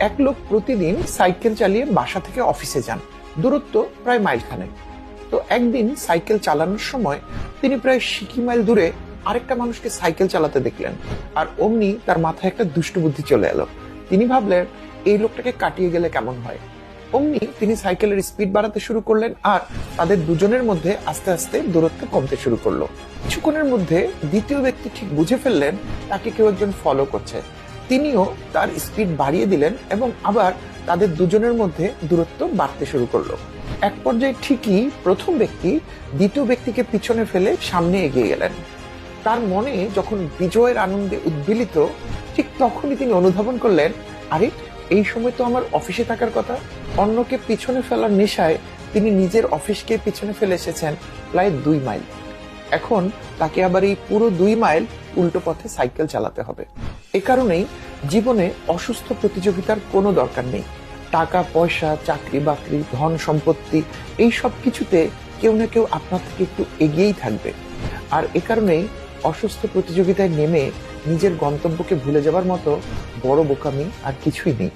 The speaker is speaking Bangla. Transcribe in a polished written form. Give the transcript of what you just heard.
এক লোক প্রতিদিন সাইকেল চালিয়ে বাসা থেকে অফিসে যান, দূরত্ব প্রায় মাইলখানেক। তো একদিন সাইকেল চালানোর সময় তিনি প্রায় 60 মাইল দূরে আরেকটা মানুষকে সাইকেল চালাতে দেখলেন। আর অমনি তার মাথায় একটা দুষ্টু বুদ্ধি চলে এলো। তিনি ভাবলেন এই লোকটাকে কাটিয়ে গেলে কেমন হয়। অমনি তিনি সাইকেলের স্পিড বাড়াতে শুরু করলেন আর তাদের দুজনের মধ্যে আস্তে আস্তে দূরত্ব কমতে শুরু করলো। কিছুক্ষণের মধ্যে দ্বিতীয় ব্যক্তি ঠিক বুঝে ফেললেন তাকে কেউ একজন ফলো করছে। তিনিও তার স্পিড বাড়িয়ে দিলেন এবং আবার তাদের দুজনের মধ্যে দূরত্ব বাড়তে শুরু করলো। এক পর্যায়ে ঠিকই প্রথম ব্যক্তি দ্বিতীয় ব্যক্তিকে পিছনে ফেলে সামনে এগিয়ে গেলেন। তার মনে যখন বিজয়ের আনন্দে উদ্বেলিত, ঠিক তখনই তিনি অনুধাবন করলেন, আরে এই সময় তো আমার অফিসে থাকার কথা। অন্যকে পিছনে ফেলার নেশায় তিনি নিজের অফিসকে পিছনে ফেলে এসেছেন প্রায় 2 মাইল। এখন তাকে আবার এই পুরো 2 মাইল উল্টো পথে সাইকেল চালাতে হবে। এ কারণেই জীবনে অসুস্থ প্রতিযোগিতার কোনো দরকার নেই। টাকা পয়সা, চাকরি বাকরি, ধন সম্পত্তি, এই সব কিছুতে কেউ না কেউ আপনার থেকে একটু এগিয়েই থাকবে। আর এ কারণেই অসুস্থ প্রতিযোগিতায় নেমে নিজের গন্তব্যকে ভুলে যাবার মতো বড় বোকামি আর কিছুই নেই।